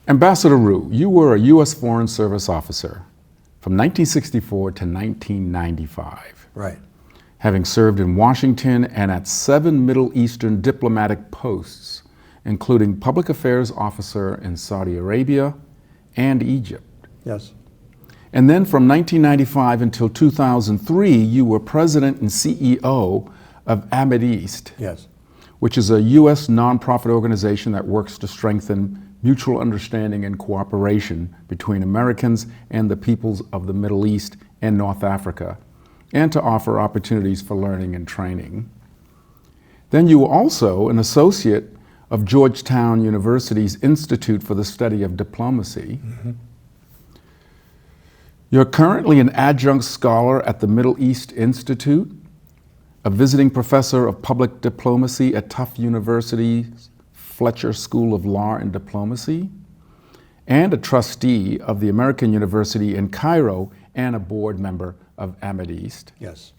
Ambassador Rugh, you were a U.S. Foreign Service officer from 1964 to 1995. Right. Having served in Washington and at 7 Middle Eastern diplomatic posts, including Public Affairs Officer in Saudi Arabia and Egypt. Yes. And then from 1995 until 2003, you were President and CEO of Amid East, Yes. which is a U.S. nonprofit organization that works to strengthen mutual understanding and cooperation between Americans and the peoples of the Middle East and North Africa, and to offer opportunities for learning and training. Then you were also an associate of Georgetown University's Institute for the Study of Diplomacy. Mm-hmm. You're currently an adjunct scholar at the Middle East Institute, a visiting professor of public diplomacy at Tufts University's Fletcher School of Law and Diplomacy, and a trustee of the American University in Cairo and a board member of Amid East. Yes.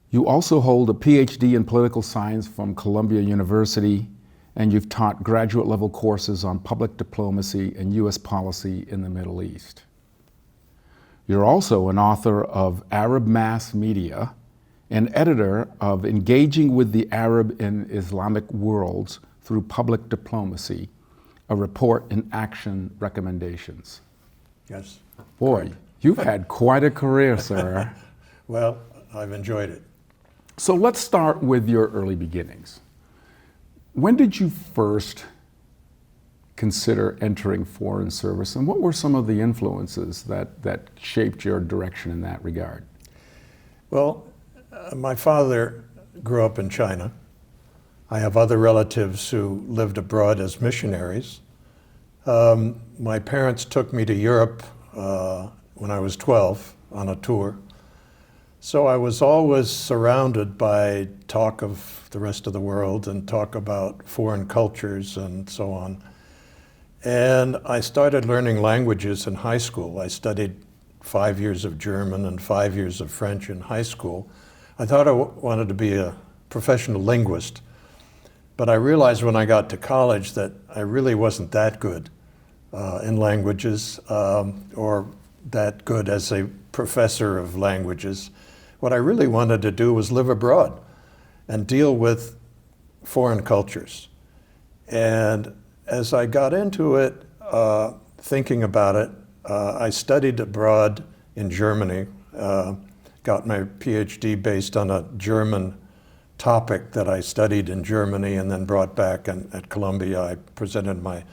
You also hold a PhD in political science from Columbia University, and you've taught graduate level courses on public diplomacy and U.S. policy in the Middle East. You're also an author of Arab Mass Media and editor of Engaging with the Arab and Islamic Worlds Through Public Diplomacy, a report and action recommendations. Yes. Boy, you've had quite a career, sir. Well, I've enjoyed it. So let's start with your early beginnings. When did you first consider entering foreign service, and what were some of the influences that shaped your direction in that regard? Well, my father grew up in China. I have other relatives who lived abroad as missionaries. My parents took me to Europe when I was 12 on a tour. So I was always surrounded by talk of the rest of the world and talk about foreign cultures and so on. And I started learning languages in high school. I studied 5 years of German and 5 years of French in high school. I thought I wanted to be a professional linguist, but I realized when I got to college that I really wasn't that good in languages or that good as a professor of languages. What I really wanted to do was live abroad and deal with foreign cultures. And as I got into it, thinking about it, I studied abroad in Germany, got my PhD based on a German topic that I studied in Germany and then brought back, and at Columbia I presented my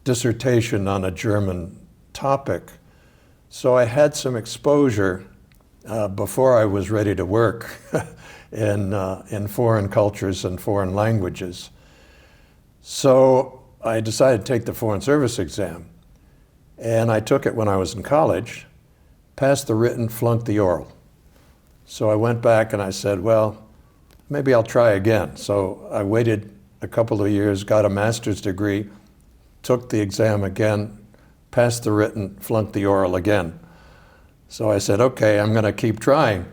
dissertation on a German topic. So I had some exposure before I was ready to work in foreign cultures and foreign languages. So I decided to take the Foreign Service exam. And I took it when I was in college, passed the written, flunked the oral. So I went back and I said, well, maybe I'll try again. So I waited a couple of years, got a master's degree, took the exam again, passed the written, flunked the oral again. So I said, okay, I'm going to keep trying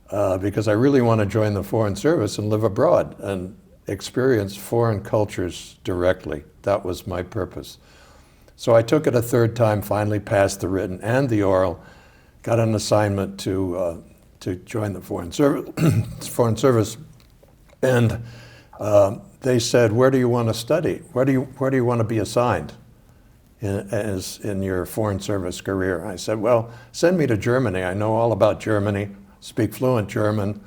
because I really want to join the Foreign Service and live abroad and experience foreign cultures directly. That was my purpose. So I took it a third time, finally passed the written and the oral, got an assignment to join the Foreign Service, and they said, where do you want to study? Where do you want to be assigned in your Foreign Service career? I said, well, send me to Germany. I know all about Germany, speak fluent German.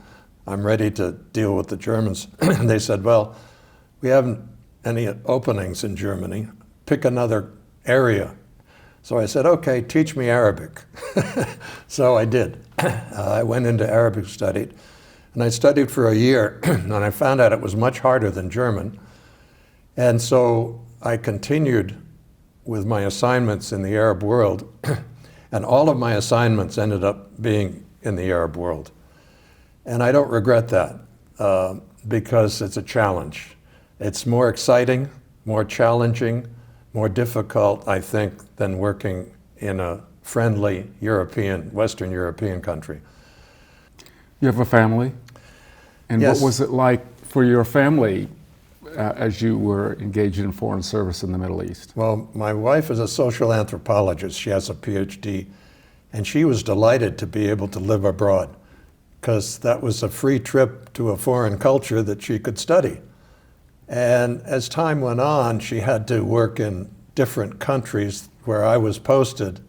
I'm ready to deal with the Germans. And they said, well, we haven't any openings in Germany. Pick another area. So I said, okay, teach me Arabic. So I did. I went into Arabic, studied, and I studied for a year, and I found out it was much harder than German. And so I continued with my assignments in the Arab world, and all of my assignments ended up being in the Arab world. And I don't regret that because it's a challenge. It's more exciting, more challenging, more difficult, I think, than working in a friendly European, Western European country. You have a family? And Yes. what was it like for your family as you were engaged in foreign service in the Middle East? Well, my wife is a social anthropologist. She has a PhD, and she was delighted to be able to live abroad because that was a free trip to a foreign culture that she could study. And as time went on, she had to work in different countries where I was posted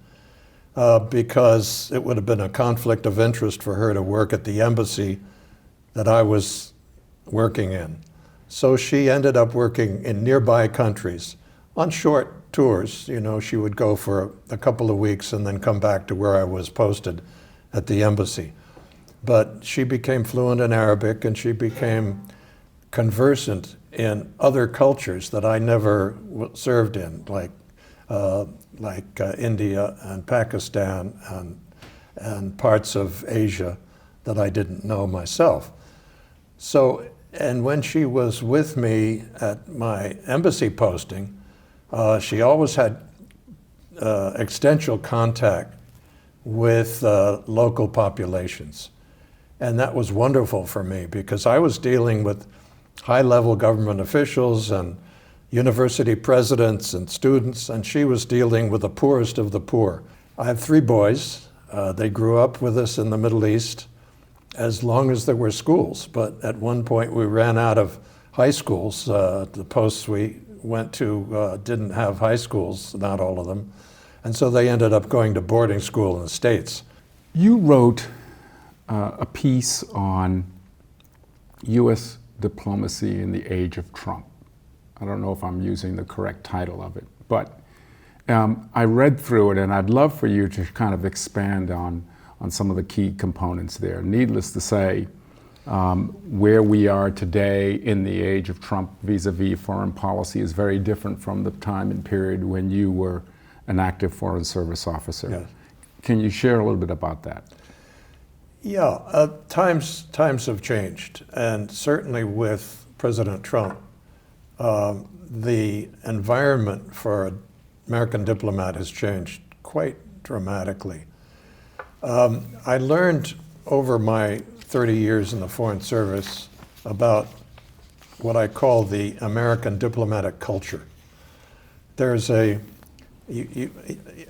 because it would have been a conflict of interest for her to work at the embassy that I was working in. So she ended up working in nearby countries on short tours. You know, she would go for a couple of weeks and then come back to where I was posted at the embassy. But she became fluent in Arabic and she became conversant in other cultures that I never served in, like India and Pakistan and parts of Asia that I didn't know myself. So, and when she was with me at my embassy posting, she always had extensive contact with local populations. And that was wonderful for me because I was dealing with high-level government officials and university presidents and students, and she was dealing with the poorest of the poor. I have 3 boys. They grew up with us in the Middle East as long as there were schools, but at one point we ran out of high schools. The posts we went to didn't have high schools, not all of them, and so they ended up going to boarding school in the States. You wrote a piece on U.S. diplomacy in the age of Trump. I don't know if I'm using the correct title of it, but I read through it and I'd love for you to kind of expand on some of the key components there. Needless to say, where we are today in the age of Trump vis-a-vis foreign policy is very different from the time and period when you were an active foreign service officer. Yes. Can you share a little bit about that? Yeah, times have changed, and certainly with President Trump, the environment for an American diplomat has changed quite dramatically. I learned over my 30 years in the Foreign Service about what I call the American diplomatic culture. There's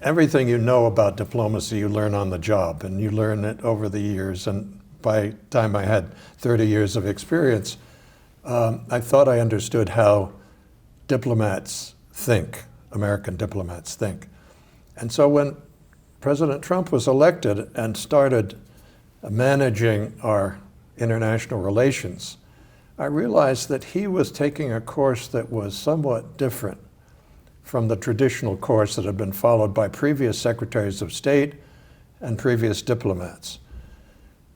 everything you know about diplomacy you learn on the job, and you learn it over the years, and by the time I had 30 years of experience, I thought I understood how diplomats think, American diplomats think. And so when President Trump was elected and started managing our international relations, I realized that he was taking a course that was somewhat different from the traditional course that had been followed by previous secretaries of state and previous diplomats.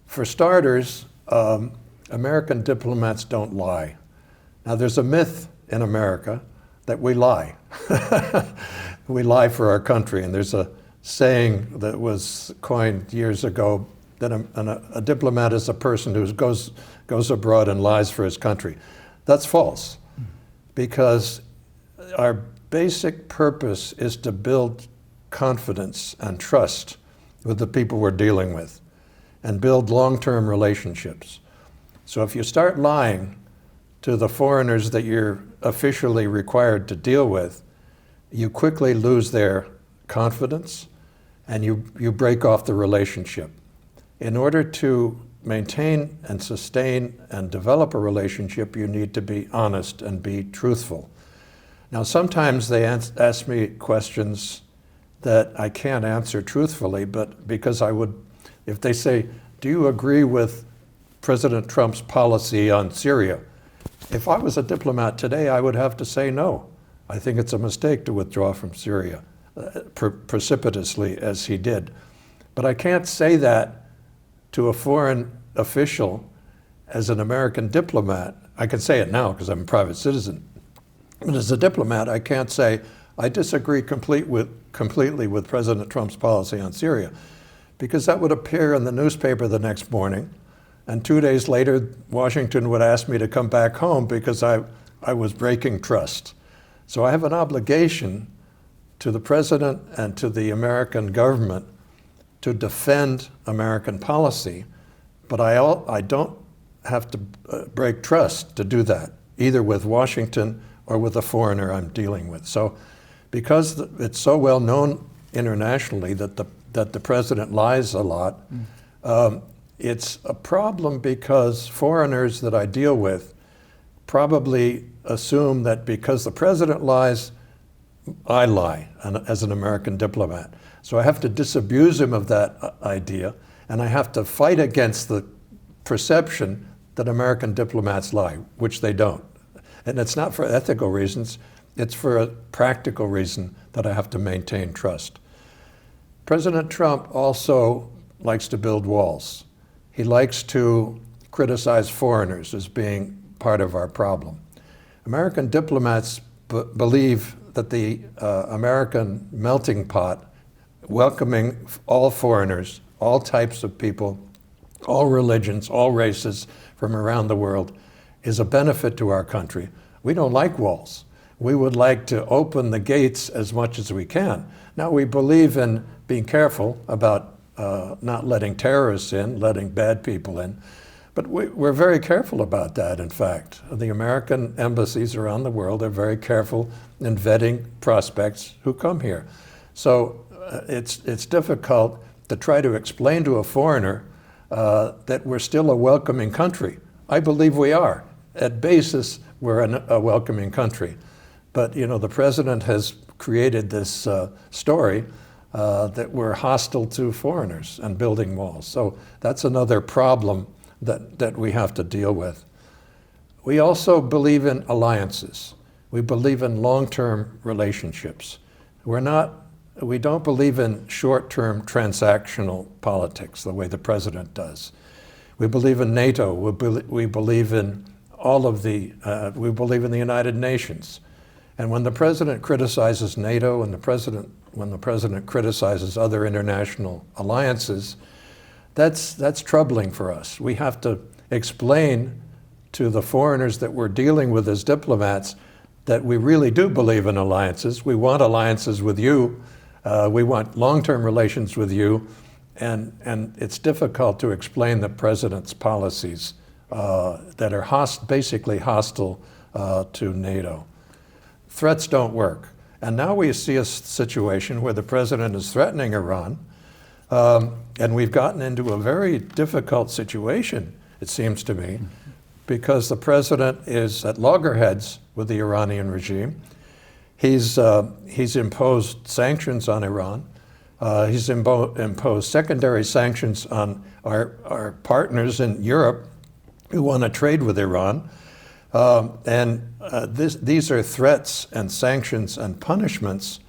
For starters, American diplomats don't lie. Now, there's a myth in America that we lie. We lie for our country, and there's a saying that was coined years ago that a diplomat is a person who goes abroad and lies for his country. That's false, because our basic purpose is to build confidence and trust with the people we're dealing with and build long-term relationships. So if you start lying to the foreigners that you're officially required to deal with, you quickly lose their confidence and you break off the relationship. In order to maintain and sustain and develop a relationship, you need to be honest and be truthful. Now, sometimes they ask me questions that I can't answer truthfully, but because if they say, do you agree with President Trump's policy on Syria? If I was a diplomat today, I would have to say no. I think it's a mistake to withdraw from Syria precipitously as he did. But I can't say that to a foreign official as an American diplomat. I can say it now because I'm a private citizen. But as a diplomat, I can't say, I disagree completely with President Trump's policy on Syria, because that would appear in the newspaper the next morning, and 2 days later, Washington would ask me to come back home because I was breaking trust. So I have an obligation to the President and to the American government to defend American policy, but I don't have to break trust to do that. either with Washington or with the foreigner I'm dealing with. So because it's so well known internationally that the president lies a lot, it's a problem because foreigners that I deal with probably assume that because the president lies, I lie as an American diplomat. So I have to disabuse him of that idea, and I have to fight against the perception that American diplomats lie, which they don't. And it's not for ethical reasons, it's for a practical reason that I have to maintain trust. President Trump also likes to build walls. He likes to criticize foreigners as being part of our problem. American diplomats believe that the American melting pot, welcoming all foreigners, all types of people, all religions, all races from around the world, is a benefit to our country. We don't like walls. We would like to open the gates as much as we can. Now, we believe in being careful about not letting terrorists in, letting bad people in. But we're very careful about that, in fact. The American embassies around the world are very careful in vetting prospects who come here. So it's difficult to try to explain to a foreigner that we're still a welcoming country. I believe we are. At basis, we're a welcoming country. But you know, the president has created this story that we're hostile to foreigners and building walls. So that's another problem that we have to deal with. We also believe in alliances. We believe in long-term relationships. We don't believe in short-term transactional politics the way the president does. We believe in NATO. We believe in all of we believe in the United Nations. And when the president criticizes NATO and when the president criticizes other international alliances, that's troubling for us. We have to explain to the foreigners that we're dealing with as diplomats that we really do believe in alliances. We want alliances with you. We want long-term relations with you. And it's difficult to explain the president's policies that are basically hostile to NATO. Threats don't work. And now we see a situation where the president is threatening Iran, and we've gotten into a very difficult situation, it seems to me, because the president is at loggerheads with the Iranian regime. He's imposed sanctions on Iran. He's imposed secondary sanctions on our partners in Europe who want to trade with Iran. These are threats and sanctions and punishments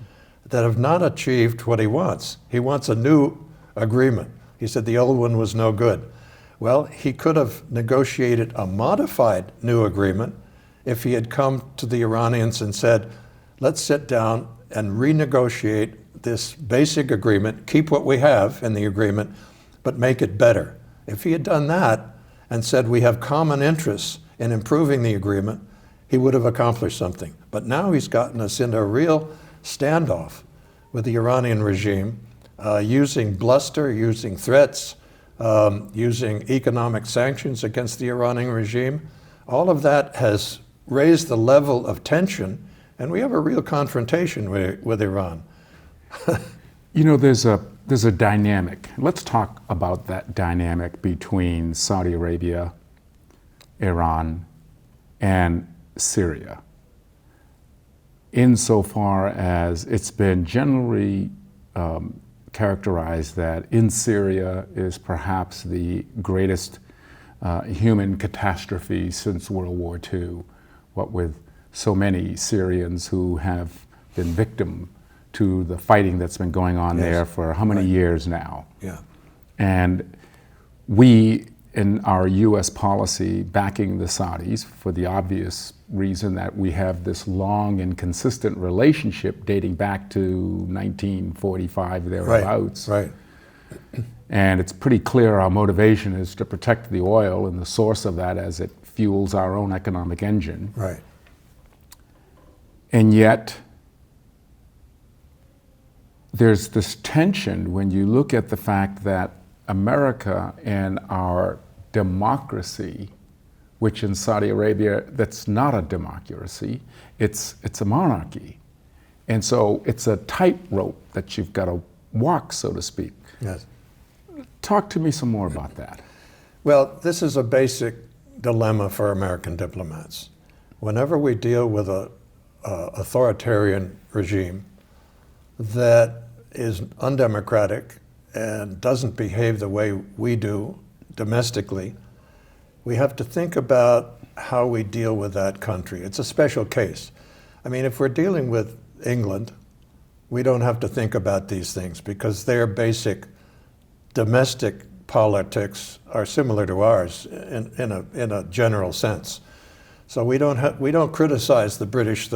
that have not achieved what he wants. He wants a new agreement. He said the old one was no good. Well, he could have negotiated a modified new agreement if he had come to the Iranians and said, let's sit down and renegotiate this basic agreement, keep what we have in the agreement, but make it better. If he had done that and said we have common interests in improving the agreement, he would have accomplished something. But now he's gotten us into a real standoff with the Iranian regime, using bluster, using threats, using economic sanctions against the Iranian regime. All of that has raised the level of tension, and we have a real confrontation with Iran. You know, there's a dynamic. Let's talk about that dynamic between Saudi Arabia, Iran, and Syria. Insofar as it's been generally characterized that in Syria is perhaps the greatest human catastrophe since World War II, what with so many Syrians who have been victim to the fighting that's been going on there for how many years now. Yeah. And we, in our U.S. policy, backing the Saudis for the obvious reason that we have this long and consistent relationship dating back to 1945, thereabouts. Right. And it's pretty clear our motivation is to protect the oil and the source of that as it fuels our own economic engine. Right. And yet, there's this tension when you look at the fact that America and our democracy which in Saudi Arabia, that's not a democracy, it's a monarchy. And so it's a tightrope that you've got to walk, so to speak. Yes. Talk to me some more about that. Well, this is a basic dilemma for American diplomats. Whenever we deal with a authoritarian regime that is undemocratic and doesn't behave the way we do domestically, we have to think about how we deal with that country. It's a special case. I mean, if we're dealing with England, we don't have to think about these things because their basic domestic politics are similar to ours in a general sense. So we don't criticize the British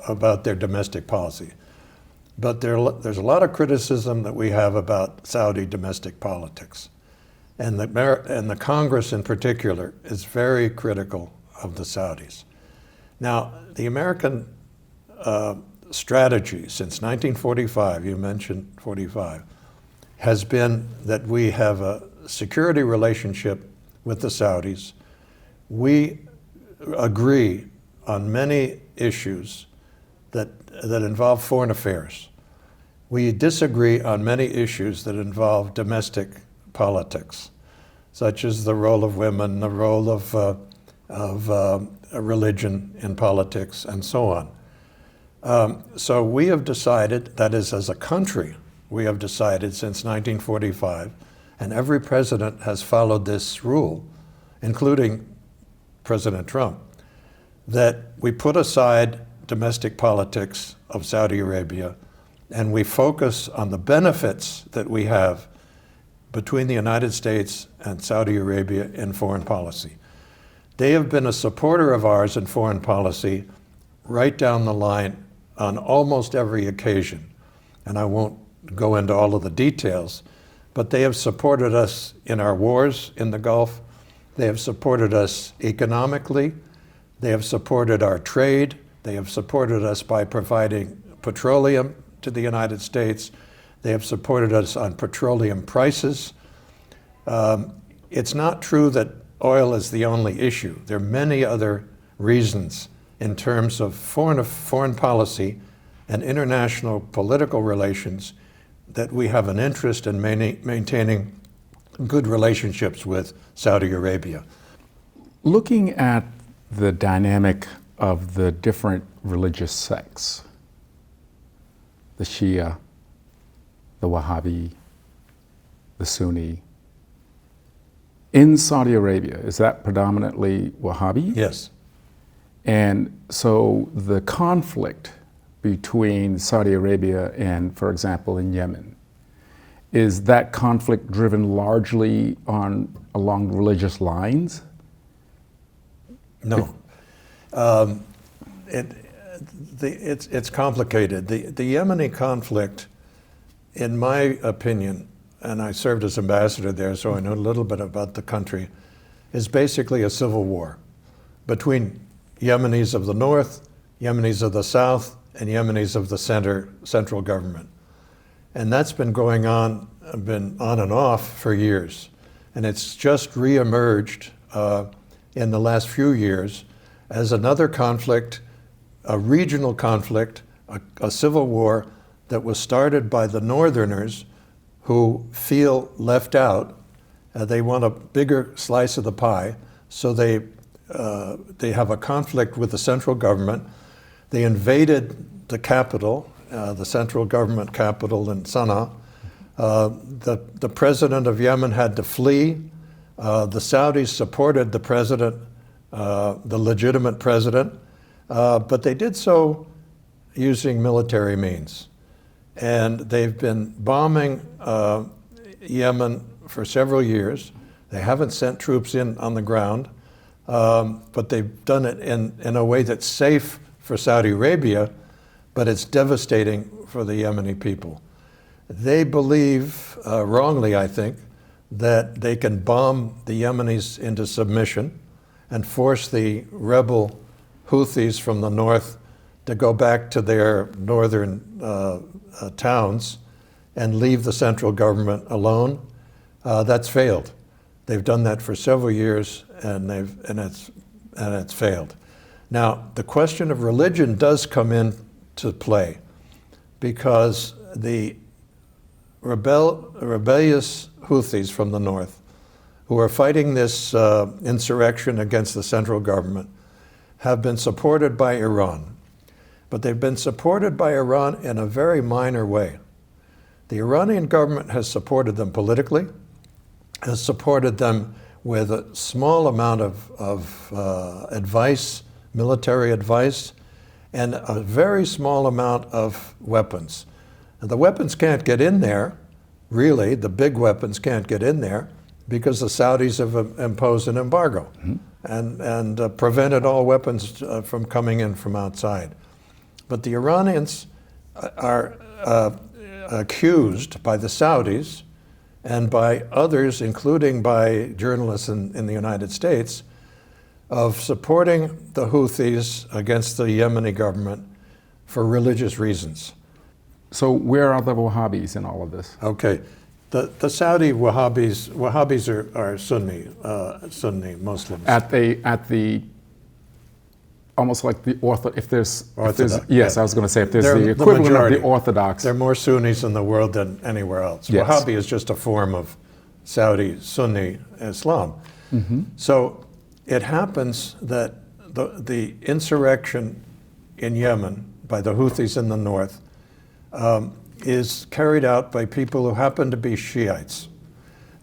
about their domestic policy. But there's a lot of criticism that we have about Saudi domestic politics. And the Congress in particular is very critical of the Saudis. Now, the American strategy since 1945, you mentioned 45, has been that we have a security relationship with the Saudis. We agree on many issues that involve foreign affairs. We disagree on many issues that involve domestic politics, such as the role of women, the role of religion in politics, and so on. So we have decided, that is, as a country, we have decided since 1945, and every president has followed this rule, including President Trump, that we put aside domestic politics of Saudi Arabia and we focus on the benefits that we have between the United States and Saudi Arabia in foreign policy. They have been a supporter of ours in foreign policy right down the line on almost every occasion. And I won't go into all of the details, but they have supported us in our wars in the Gulf. They have supported us economically. They have supported our trade. They have supported us by providing petroleum to the United States. They have supported us on petroleum prices. It's not true that oil is the only issue. There are many other reasons in terms of foreign policy and international political relations that we have an interest in maintaining good relationships with Saudi Arabia. Looking at the dynamic of the different religious sects, the Shia, the Wahhabi, the Sunni, in Saudi Arabia, is that predominantly Wahhabi? Yes. And so the conflict between Saudi Arabia and, for example, in Yemen, is that conflict driven largely along religious lines? No. It's complicated. The Yemeni conflict, in my opinion, and I served as ambassador there, so I know a little bit about the country, is basically a civil war between Yemenis of the north, Yemenis of the south, and Yemenis of the central government. And that's been going on, and off for years. And it's just reemerged in the last few years as another conflict, a regional conflict, a civil war that was started by the Northerners who feel left out. They want a bigger slice of the pie, so they have a conflict with the central government. They invaded the capital, the central government capital in Sana'a. The president of Yemen had to flee. The Saudis supported the president, the legitimate president, but they did so using military means. And they've been bombing Yemen for several years. They haven't sent troops in on the ground, but they've done it in a way that's safe for Saudi Arabia, but it's devastating for the Yemeni people. They believe, wrongly I think, that they can bomb the Yemenis into submission and force the rebel Houthis from the north to go back to their northern towns and leave the central government alone. That's failed. They've done that for several years, and it's failed. Now, the question of religion does come into play, because the rebellious Houthis from the north, who are fighting this insurrection against the central government, have been supported by Iran. But they've been supported by Iran in a very minor way. The Iranian government has supported them politically, has supported them with a small amount of advice, military advice, and a very small amount of weapons. And the weapons can't get in there, really, the big weapons can't get in there, because the Saudis have imposed an embargo and prevented all weapons from coming in from outside. But the Iranians are accused by the Saudis and by others, including by journalists in the United States, of supporting the Houthis against the Yemeni government for religious reasons. So where are the Wahhabis in all of this? Okay. The Saudi Wahhabis are Sunni Muslims. At the almost like the Orthodox. Yes, I was going to say, if there's They're the equivalent majority. of the Orthodox. There are more Sunnis in the world than anywhere else. Yes. Wahhabi is just a form of Saudi Sunni Islam. So it happens that the insurrection in Yemen by the Houthis in the north is carried out by people who happen to be Shiites.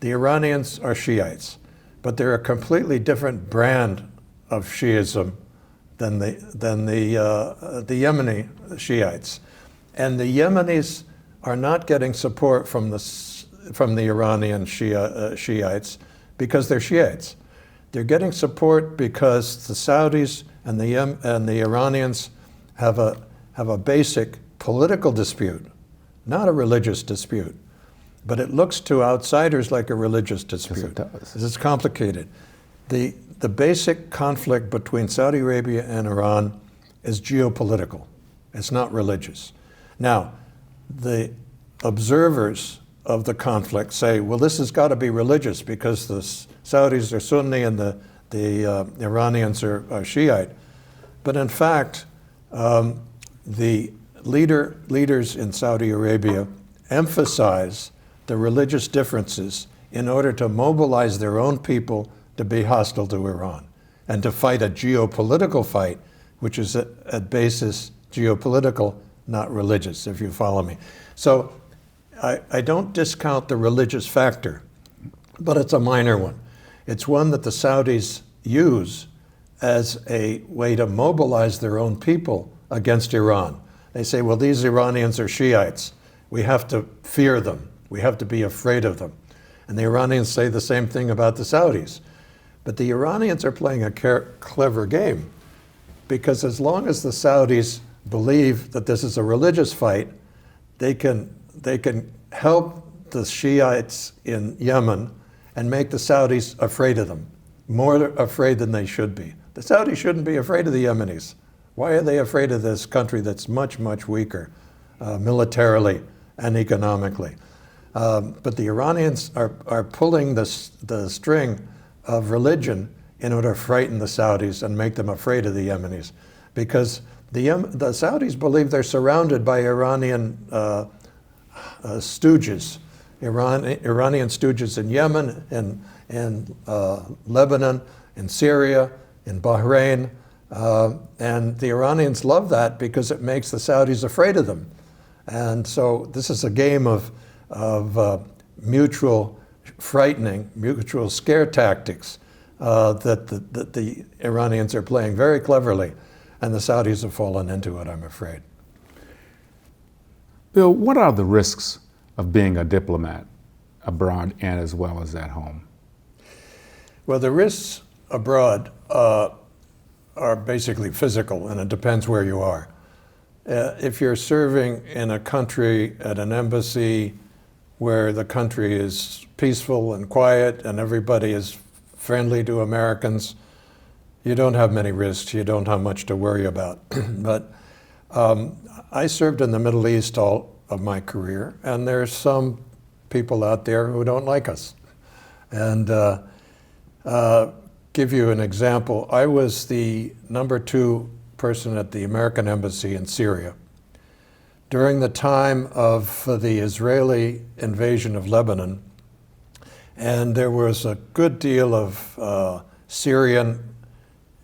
The Iranians are Shiites, but they're a completely different brand of Shiism than the Yemeni Shiites. And the Yemenis are not getting support from the Iranian Shiites because they're Shiites. They're getting support because the Saudis and the Iranians have a basic political dispute, not a religious dispute. But it looks to outsiders like a religious dispute. Yes, it does. It's complicated. The basic conflict between Saudi Arabia and Iran is geopolitical. It's not religious. Now, the observers of the conflict say, well, this has got to be religious because the Saudis are Sunni and the Iranians are Shiite. But in fact, the leaders in Saudi Arabia emphasize the religious differences in order to mobilize their own people to be hostile to Iran and to fight a geopolitical fight, which is at basis geopolitical, not religious, if you follow me. So I don't discount the religious factor, but it's a minor one. It's one that the Saudis use as a way to mobilize their own people against Iran. They say, well, these Iranians are Shiites. We have to fear them. We have to be afraid of them. And the Iranians say the same thing about the Saudis. But the Iranians are playing a clever game, because as long as the Saudis believe that this is a religious fight, they can help the Shiites in Yemen and make the Saudis afraid of them, more afraid than they should be. The Saudis shouldn't be afraid of the Yemenis. Why are they afraid of this country that's much, much weaker militarily and economically? But the Iranians are pulling the string of religion in order to frighten the Saudis and make them afraid of the Yemenis, because the Saudis believe they're surrounded by Iranian stooges, Iranian stooges in Yemen, in Lebanon, in Syria, in Bahrain, and the Iranians love that because it makes the Saudis afraid of them. And so this is a game of mutual frightening, mutual scare tactics that the Iranians are playing very cleverly, and the Saudis have fallen into it, I'm afraid. Bill, what are the risks of being a diplomat abroad and as well as at home? Well, the risks abroad are basically physical, and it depends where you are. If you're serving in a country at an embassy where the country is peaceful and quiet and everybody is friendly to Americans, you don't have many risks. You don't have much to worry about. But I served in the Middle East all of my career, and there's some people out there who don't like us. And give you an example. I was the #2 person at the American Embassy in Syria. During the time of the Israeli invasion of Lebanon, and there was a good deal of Syrian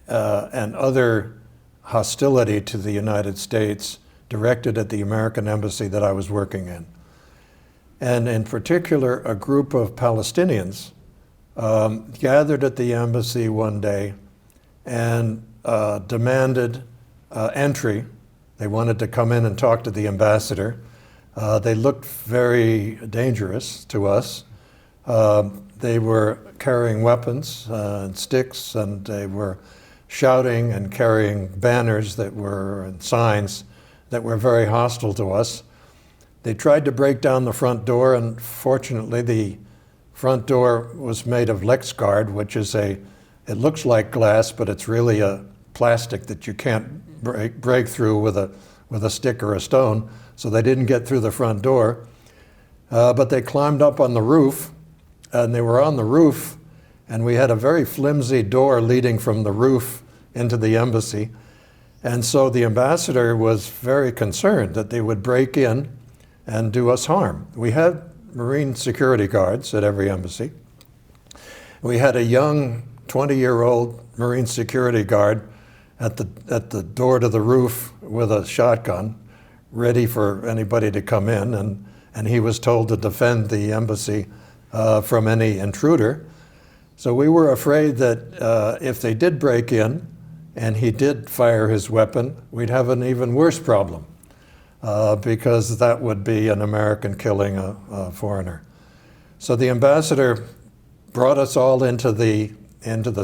and other hostility to the United States directed at the American Embassy that I was working in. And in particular, a group of Palestinians gathered at the embassy one day and demanded entry. They wanted to come in and talk to the ambassador. They looked very dangerous to us. They were carrying weapons and sticks, and they were shouting and carrying banners that were and signs that were very hostile to us. They tried to break down the front door, and fortunately the front door was made of Lexguard, which is it looks like glass, but it's really a plastic that you can't break through with a stick or a stone. So they didn't get through the front door, but they climbed up on the roof, and they were on the roof, and we had a very flimsy door leading from the roof into the embassy. And so the ambassador was very concerned that they would break in and do us harm. We had Marine security guards at every embassy. We had a young 20-year-old Marine security guard at the door to the roof with a shotgun, ready for anybody to come in, and he was told to defend the embassy from any intruder. So we were afraid that if they did break in and he did fire his weapon, we'd have an even worse problem. Because that would be an American killing a foreigner. So the ambassador brought us all into the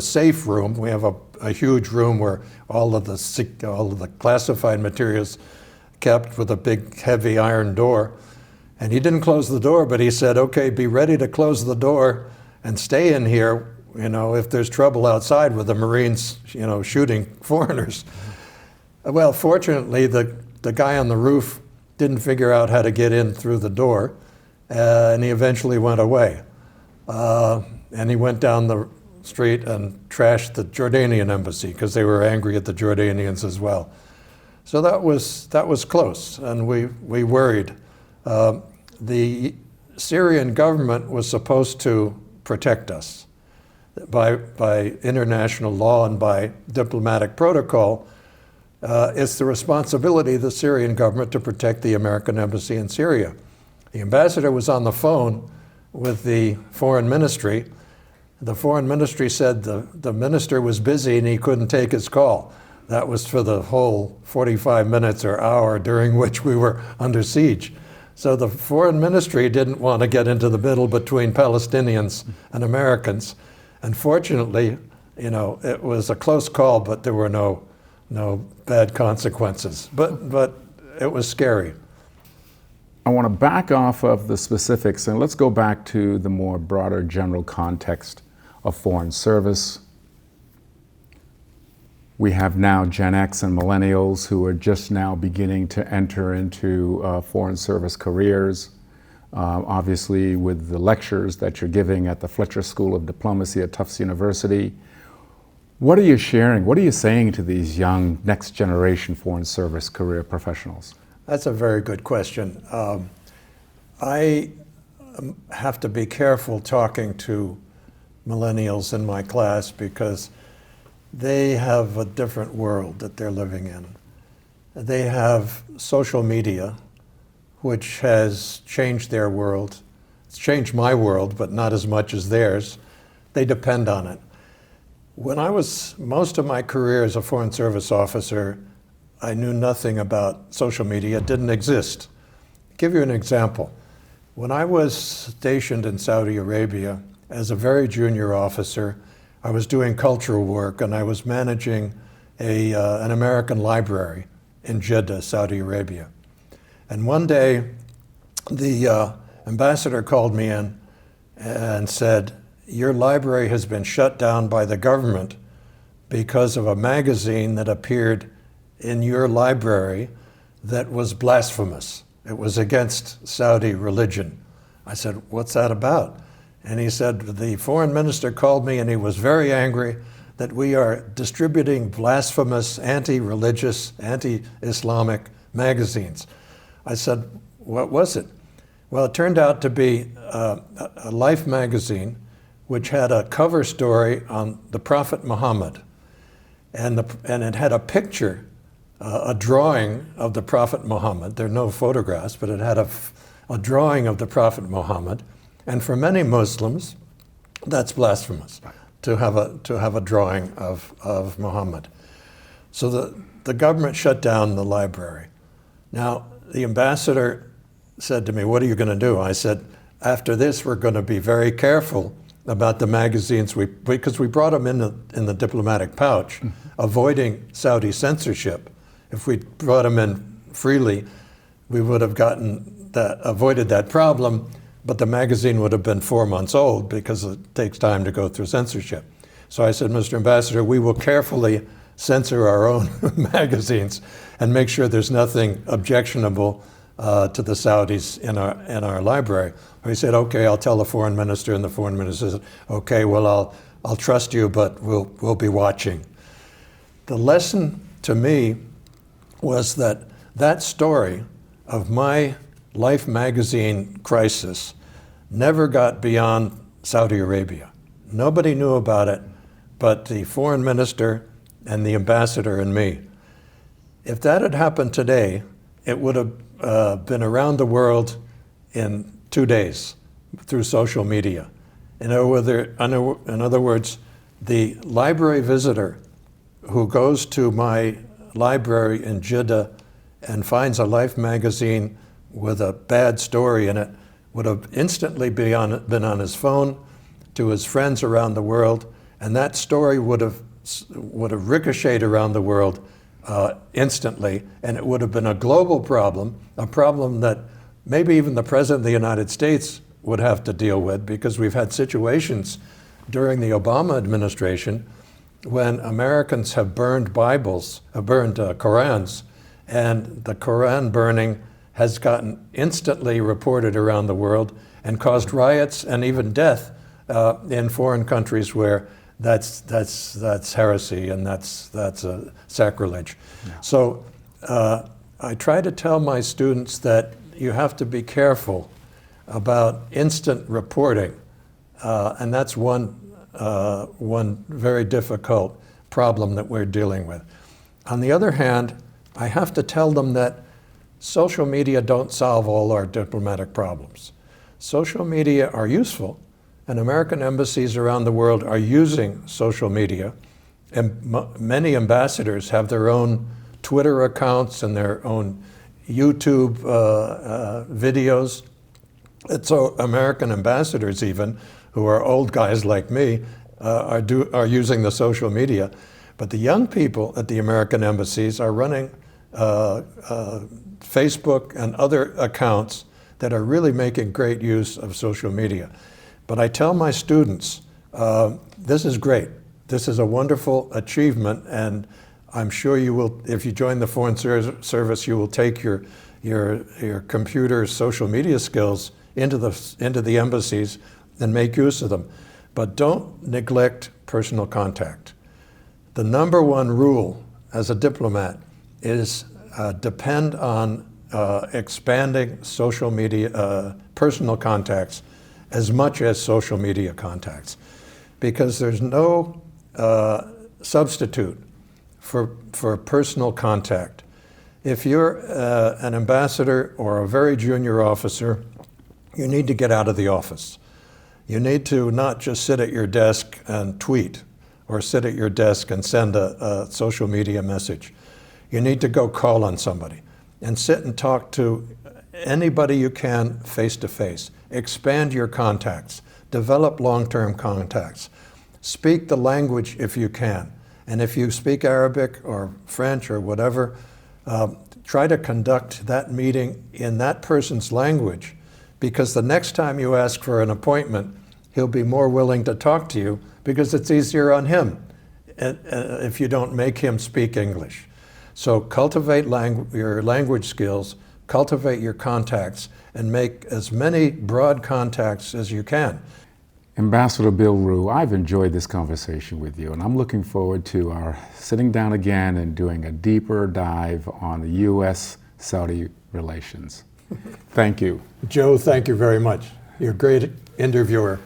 safe room. We have a huge room where all of the classified materials kept, with a big heavy iron door. And he didn't close the door, but he said, "Okay, be ready to close the door and stay in here, if there's trouble outside with the Marines, shooting foreigners." Well, fortunately, the guy on the roof didn't figure out how to get in through the door, and he eventually went away. And he went down the street and trashed the Jordanian embassy because they were angry at the Jordanians as well. So that was close, and we worried. The Syrian government was supposed to protect us by international law and by diplomatic protocol. It's the responsibility of the Syrian government to protect the American embassy in Syria. The ambassador was on the phone with the foreign ministry. The foreign ministry said the minister was busy and he couldn't take his call. That was for the whole 45 minutes or hour during which we were under siege. So the foreign ministry didn't want to get into the middle between Palestinians and Americans. And fortunately, it was a close call, but there were no bad consequences, but it was scary. I want to back off of the specifics and let's go back to the more broader general context of foreign service. We have now Gen X and millennials who are just now beginning to enter into foreign service careers. Obviously, with the lectures that you're giving at the Fletcher School of Diplomacy at Tufts University, what are you sharing? What are you saying to these young next generation foreign service career professionals? That's a very good question. I have to be careful talking to millennials in my class because they have a different world that they're living in. They have social media, which has changed their world. It's changed my world, but not as much as theirs. They depend on it. When I was, most of my career as a Foreign Service officer, I knew nothing about social media. It didn't exist. I'll give you an example. When I was stationed in Saudi Arabia as a very junior officer, I was doing cultural work and I was managing an American library in Jeddah, Saudi Arabia. And one day, the ambassador called me in and said, "Your library has been shut down by the government because of a magazine that appeared in your library that was blasphemous. It was against Saudi religion." I said, "What's that about?" And he said, the foreign minister called me and he was very angry that we are distributing blasphemous, anti-religious, anti-Islamic magazines. I said, what was it? Well, it turned out to be a Life magazine which had a cover story on the Prophet Muhammad. And it had a picture, a drawing of the Prophet Muhammad. There are no photographs, but it had a drawing of the Prophet Muhammad. And for many Muslims, that's blasphemous, to have a drawing of Muhammad. So the government shut down the library. Now, the ambassador said to me, what are you going to do? I said, after this, we're going to be very careful about the magazines, because we brought them in the diplomatic pouch, avoiding Saudi censorship. If we brought them in freely, we would have avoided that problem, but the magazine would have been 4 months old because it takes time to go through censorship. So I said, Mr. Ambassador, we will carefully censor our own magazines and make sure there's nothing objectionable to the Saudis in our library. He said, okay, I'll tell the foreign minister, and the foreign minister said, okay, well, I'll trust you, but we'll be watching. The lesson to me was that story of my Life magazine crisis never got beyond Saudi Arabia. Nobody knew about it but the foreign minister and the ambassador and me. If that had happened today, it would have been around the world in 2 days through social media. In other words, the library visitor who goes to my library in Jeddah and finds a Life magazine with a bad story in it would have instantly been on his phone to his friends around the world, and that story would have ricocheted around the world instantly, and it would have been a global problem, a problem that maybe even the President of the United States would have to deal with, because we've had situations during the Obama administration when Americans have burned Bibles, have burned Korans, and the Koran burning has gotten instantly reported around the world and caused riots and even death in foreign countries where that's heresy and that's a sacrilege. Yeah. So I try to tell my students that you have to be careful about instant reporting, and that's one very difficult problem that we're dealing with. On the other hand, I have to tell them that social media don't solve all our diplomatic problems. Social media are useful, and American embassies around the world are using social media, and many ambassadors have their own Twitter accounts and their own YouTube videos. And so American ambassadors even, who are old guys like me, are using the social media. But the young people at the American embassies are running Facebook and other accounts that are really making great use of social media. But I tell my students, this is great. This is a wonderful achievement, and I'm sure you will, if you join the Foreign Service, you will take your computer social media skills into the embassies and make use of them. But don't neglect personal contact. The number one rule as a diplomat is depend on expanding social media, personal contacts as much as social media contacts, because there's no substitute for personal contact. If you're an ambassador or a very junior officer, you need to get out of the office. You need to not just sit at your desk and tweet or sit at your desk and send a social media message. You need to go call on somebody and sit and talk to anybody you can face to face. Expand your contacts. Develop long-term contacts. Speak the language if you can. And if you speak Arabic or French or whatever, try to conduct that meeting in that person's language, because the next time you ask for an appointment, he'll be more willing to talk to you because it's easier on him if you don't make him speak English. So cultivate your language skills, cultivate your contacts, and make as many broad contacts as you can. Ambassador Bill Rugh, I've enjoyed this conversation with you, and I'm looking forward to our sitting down again and doing a deeper dive on the U.S.-Saudi relations. Thank you. Joe, thank you very much. You're a great interviewer.